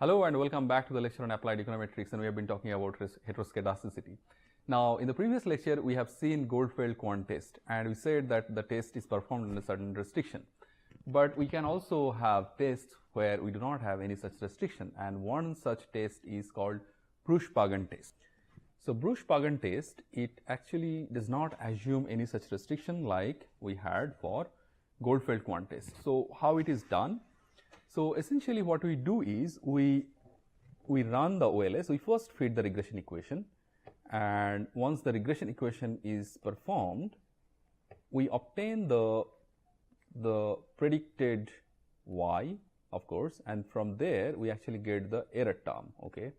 Hello and welcome back to the lecture on applied econometrics, and we have been talking about heteroscedasticity. Now, in the previous lecture, we have seen Goldfeld quant test, and we said that the test is performed under a certain restriction. But we can also have tests where we do not have any such restriction, and one such test is called Bruesch Pagan test. So, Bruesch Pagan test, it actually does not assume any such restriction like we had for Goldfeld quant test. So, how it is done? So, essentially what we do is we run the OLS, we first feed the regression equation, and once the regression equation is performed, we obtain the predicted y, of course, and from there we actually get the error term, okay.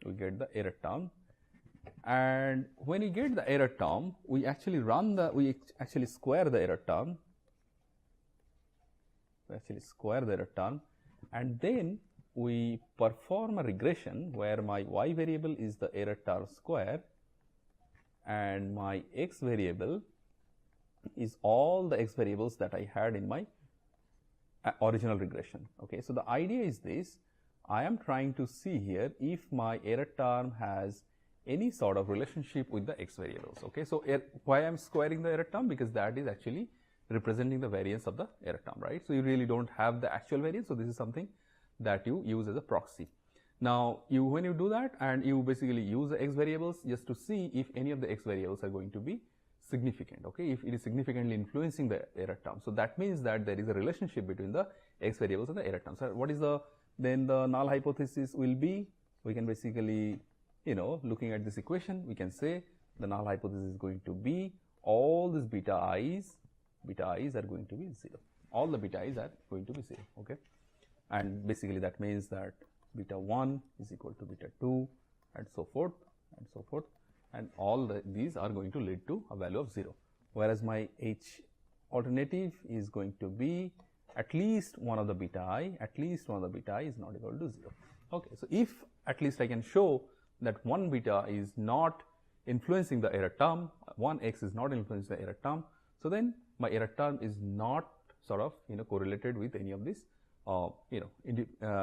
We get the error term, and when we get the error term, we actually square the error term. We actually square the error term, and then we perform a regression where my y variable is the error term square and my x variable is all the x variables that I had in my original regression. Okay, so the idea is this: I am trying to see here if my error term has any sort of relationship with the x variables. Okay, so why I am squaring the error term? Because that is actually representing the variance of the error term, right? So, you really do not have the actual variance. So, this is something that you use as a proxy. Now, when you do that, and you basically use the x variables just to see if any of the x variables are going to be significant, okay, if it is significantly influencing the error term. So, that means that there is a relationship between the x variables and the error term. So, what is then the null hypothesis will be, we can basically, looking at this equation, we can say the null hypothesis is going to be all these beta i's are going to be 0. All the beta i's are going to be 0, okay. And basically that means that beta 1 is equal to beta 2 and so forth and so forth, and all these are going to lead to a value of 0. Whereas my H alternative is going to be at least one of the beta I is not equal to 0. Okay, so if at least I can show that one beta is not influencing the error term, one x is not influencing the error term, so then my error term is not sort of correlated with any of these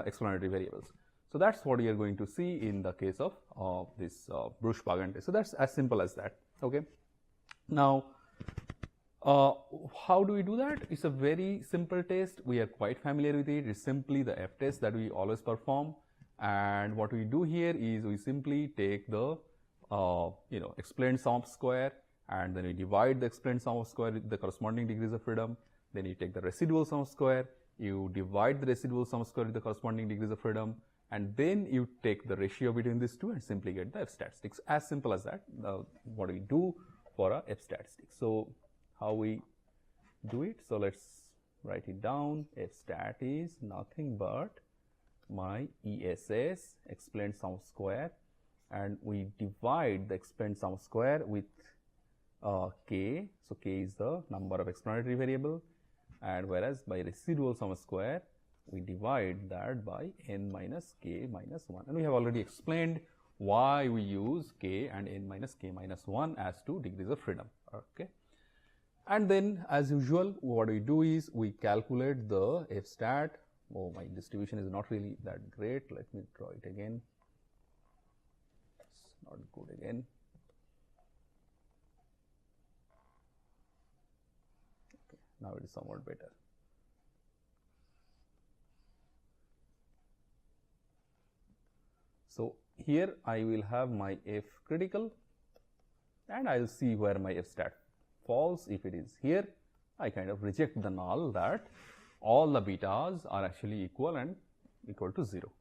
explanatory variables. So that's what we are going to see in the case of this Bruesch Pagan test. So that's as simple as that. Okay. Now, how do we do that? It's a very simple test. We are quite familiar with it. It's simply the F test that we always perform. And what we do here is we simply take the explained sum of square, and then we divide the explained sum of square with the corresponding degrees of freedom. Then you take the residual sum of square, you divide the residual sum of square with the corresponding degrees of freedom, and then you take the ratio between these two and simply get the F statistics. As simple as that, what we do for a F statistics. So, how we do it? So, let's write it down. F stat is nothing but my ESS, explained sum of square, and we divide the explained sum of square with k. So, k is the number of explanatory variable, and whereas by residual sum of square we divide that by n minus k minus 1, and we have already explained why we use k and n minus k minus 1 as 2 degrees of freedom. Okay. And then as usual what we do is we calculate the F stat. Oh, my distribution is not really that great. Let me draw it again. It's not good again. Okay, now it is somewhat better. So, here I will have my F critical, and I will see where my F stat falls. If it is here, I kind of reject the null that all the betas are actually equal to 0.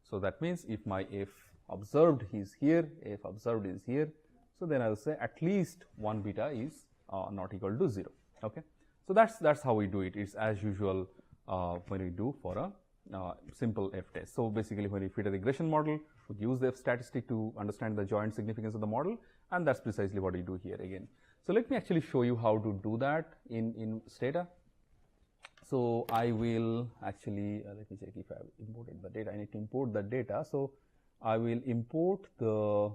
So, that means if my F observed is here, F observed is here, so then I will say at least one beta is not equal to 0. Okay. So, that's how we do it. It's as usual when we do for a simple F test. So, basically when we fit a regression model, we use the F statistic to understand the joint significance of the model, and that's precisely what we do here again. So, let me actually show you how to do that in Stata. So, I will actually let me check if I have imported the data. I need to import the data. So, I will import the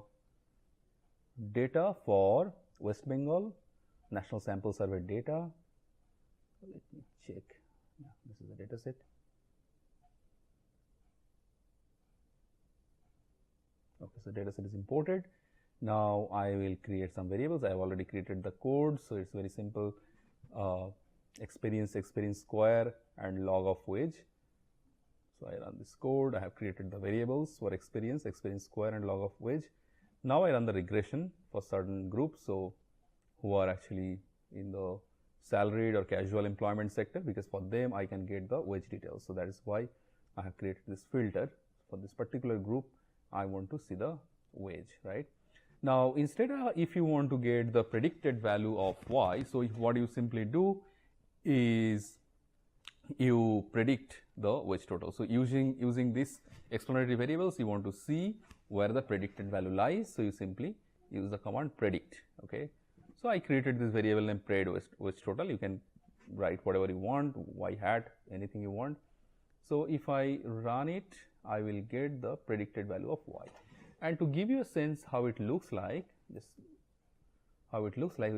data for West Bengal National Sample Survey data. Let me check. Yeah, this is the data set. Okay, so data set is imported. Now I will create some variables. I have already created the code, so it's very simple. Experience square and log of wage. So I run this code. I have created the variables for experience square and log of wage. Now I run the regression for certain groups, so who are actually in the salaried or casual employment sector, because for them I can get the wage details. So that is why I have created this filter. For this particular group, I want to see the wage, right? Now instead if you want to get the predicted value of y, so what you simply do is you predict the wage total. So using this explanatory variables, you want to see where the predicted value lies, so you simply use the command predict. Okay, so I created this variable named pred wage total. You can write whatever you want, y hat, anything you want. So if I run it, I will get the predicted value of y. And to give you a sense how it looks like, we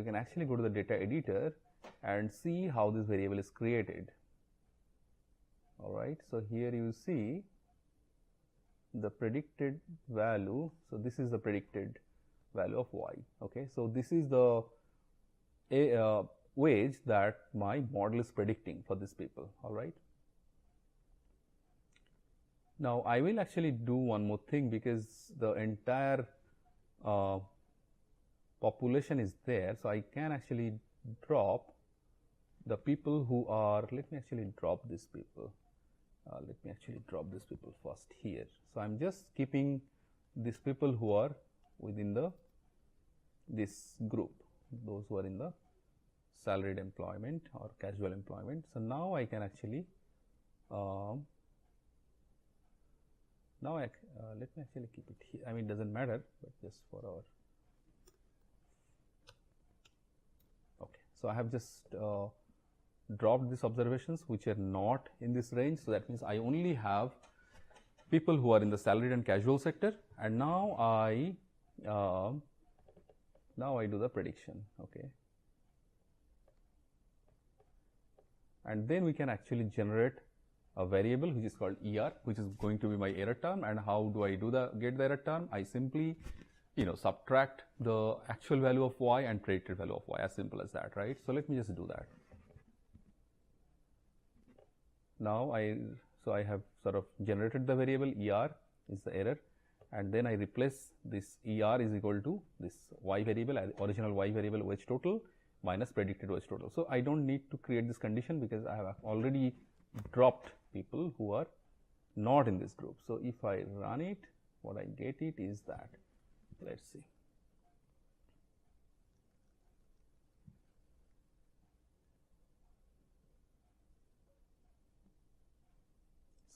can actually go to the data editor and see how this variable is created. All right, so here you see the predicted value. So this is the predicted value of y. Okay, so this is the wage that my model is predicting for these people. All right. Now I will actually do one more thing, because the entire population is there, so I can actually drop the people who are, let me actually drop these people. First here. So I'm just keeping these people who are within this group, those who are in the salaried employment or casual employment. So now I can actually let me actually keep it here. I mean, it doesn't matter, but just for our, okay. So I have just dropped these observations which are not in this range. So that means I only have people who are in the salaried and casual sector, and now I do the prediction. Okay, and then we can actually generate a variable which is called ER, which is going to be my error term. And how do I get the error term? I simply, subtract the actual value of y and predicted value of y, as simple as that, right? So let me just do that. Now I have sort of generated the variable ER is the error, and then I replace this ER is equal to this y variable, original y variable wage total minus predicted wage total. So I don't need to create this condition, because I have already dropped people who are not in this group. So if I run it, what I get it is that, let's see.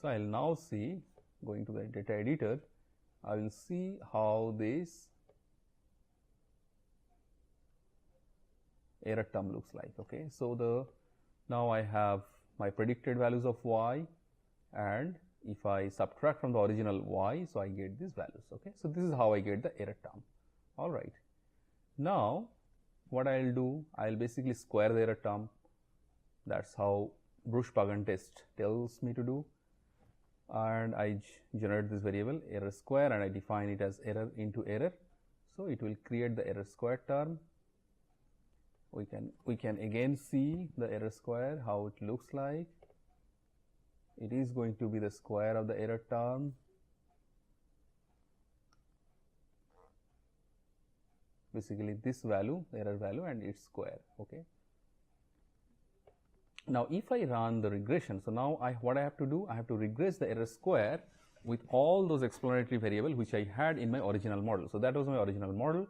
So I'll now see, going to the data editor, I will see how this error term looks like. Okay, so now I have my predicted values of y, and if I subtract from the original y, so I get these values. Okay, so this is how I get the error term. All right. Now what I'll do, I'll basically square the error term. That's how Bruesch-Pagan test tells me to do. And I generate this variable error square, and I define it as error into error. So it will create the error square term. We can again see the error square, how it looks like. It is going to be the square of the error term. Basically this value, the error value, and its square. Okay. Now if I run the regression, so now what I have to do, I have to regress the error square with all those explanatory variables which I had in my original model. So that was my original model.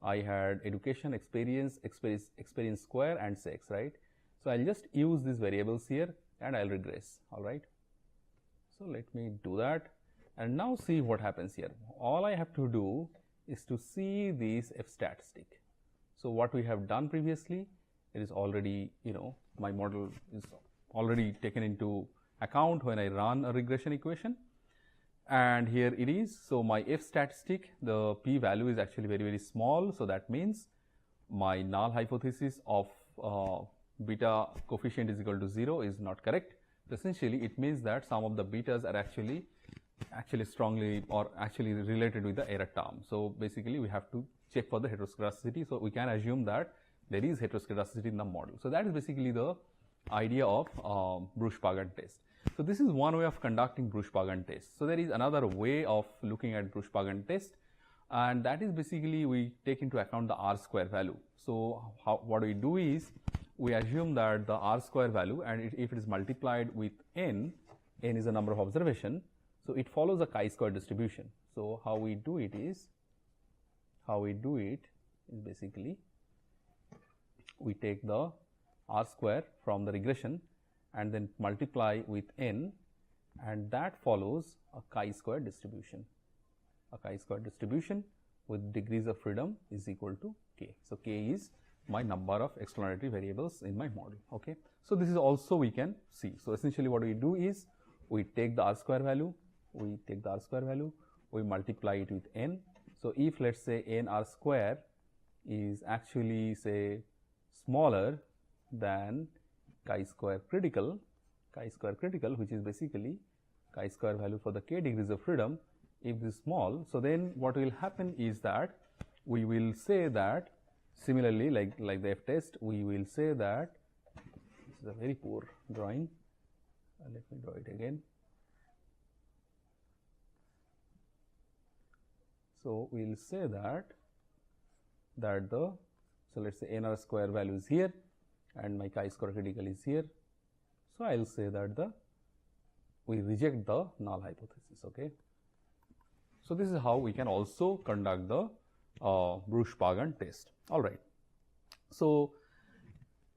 I had education, experience square, and sex, right? So I'll just use these variables here and I'll regress. All right. So let me do that, and now see what happens here. All I have to do is to see this F statistic. So what we have done previously, it is already, my model is already taken into account when I run a regression equation. And here it is. So my F statistic, the p value is actually very, very small. So that means my null hypothesis of beta coefficient is equal to 0 is not correct. So essentially it means that some of the betas are actually actually strongly or actually related with the error term. So basically we have to check for the heteroscedasticity. So we can assume that there is heteroscedasticity in the model. So that is basically the idea of Bruesch-Pagan test. So this is one way of conducting Bruesch-Pagan test. So there is another way of looking at Bruesch-Pagan test, and that is basically we take into account the R square value. So what we do is we assume that the R square value, and if it is multiplied with n is the number of observation, so it follows a chi-square distribution. So how we do it is basically we take the R square from the regression and then multiply with n, and that follows a chi-square distribution. A chi-square distribution with degrees of freedom is equal to k. So k is my number of explanatory variables in my model. Okay. So this is also we can see. So essentially what we do is we take the R square value, we multiply it with n. So if let's say n R square is actually say smaller than chi-square critical, which is basically chi-square value for the k degrees of freedom, if this is small, so then what will happen is that we will say that similarly like the F test, we will say that this is a very poor drawing. Let me draw it again. So we will say that the, so let's say n R square value is here and my chi-square critical is here. So I will say that we reject the null hypothesis. Okay. So this is how we can also conduct the Bruesch-Pagan test. All right. So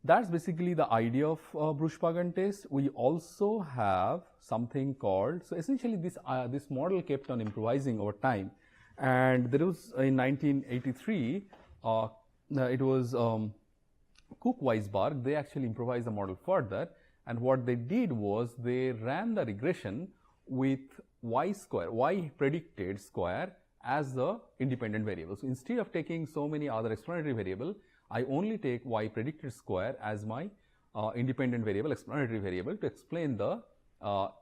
that's basically the idea of Bruesch-Pagan test. We also have something called, so essentially this model kept on improvising over time, and there was in 1983 it was Cook-Weisberg. They actually improvised the model further, and what they did was they ran the regression with y square, y predicted square as the independent variable. So instead of taking so many other explanatory variable, I only take y predicted square as my independent variable, explanatory variable, to explain the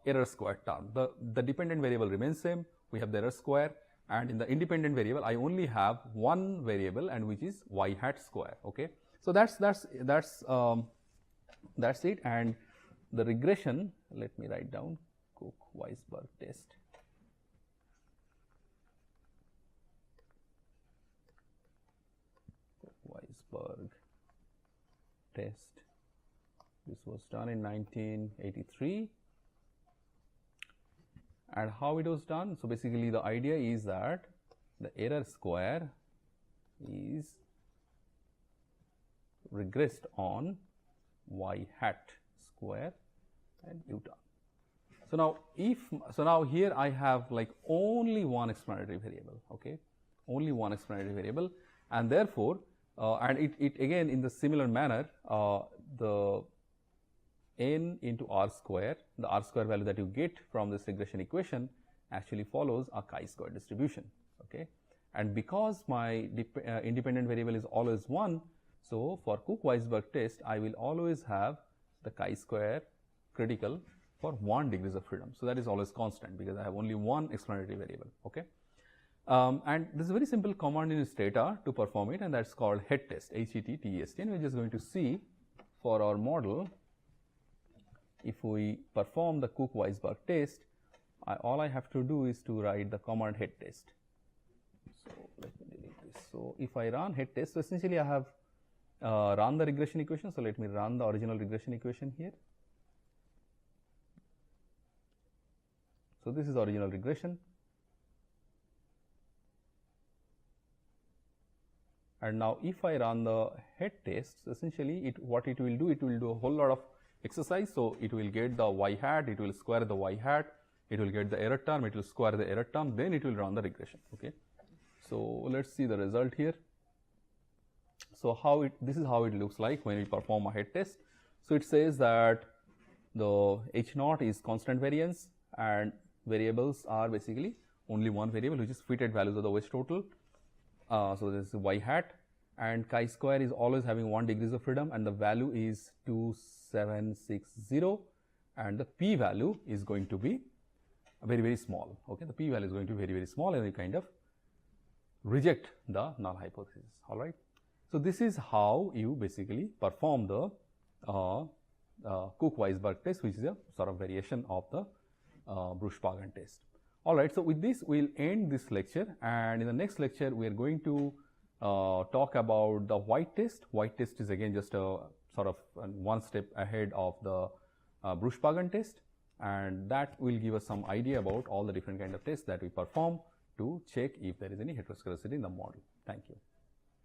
error square term. The dependent variable remains same, we have the error square, and in the independent variable I only have one variable, and which is y hat square. Okay. So that's it. And the regression, let me write down Cook-Weisberg test. Cook-Weisberg test. This was done in 1983. And how it was done? So basically the idea is that the error square is regressed on y hat square and u term. So now here I have like only one explanatory variable. Okay, only one explanatory variable, and therefore and it again in the similar manner, the n into r square, the r square value that you get from this regression equation actually follows a chi-square distribution. Okay, and because my independent variable is always 1, so for Cook-Weisberg test I will always have the chi-square critical for 1 degrees of freedom. So that is always constant because I have only one explanatory variable. Okay, and this is a very simple command in Stata to perform it, and that's called head test, HET-TEST. And we're just going to see for our model, if we perform the Cook-Weisberg test, all I have to do is to write the command head test. So let me delete this. So if I run head test, so essentially I have run the regression equation. So let me run the original regression equation here. So this is original regression, and now if I run the head test, essentially what it will do a whole lot of exercise. So it will get the y hat, it will square the y hat, it will get the error term, it will square the error term, then it will run the regression. Okay, so let's see the result here. So this is how it looks like when we perform a head test. So it says that the H naught is constant variance, and variables are basically only one variable, which is fitted values of the West total. So this is y hat, and chi-square is always having 1 degrees of freedom, and the value is 2760, and the p value is going to be very small. Okay, the p value is going to be very small, and we kind of reject the null hypothesis. All right. So this is how you basically perform the Cook-Weisberg test, which is a sort of variation of the Bruesch-Pagan test. All right. So with this, we'll end this lecture, and in the next lecture, we are going to talk about the White test. White test is again just a sort of one step ahead of the Breusch-Pagan test, and that will give us some idea about all the different kind of tests that we perform to check if there is any heteroscedasticity in the model. Thank you.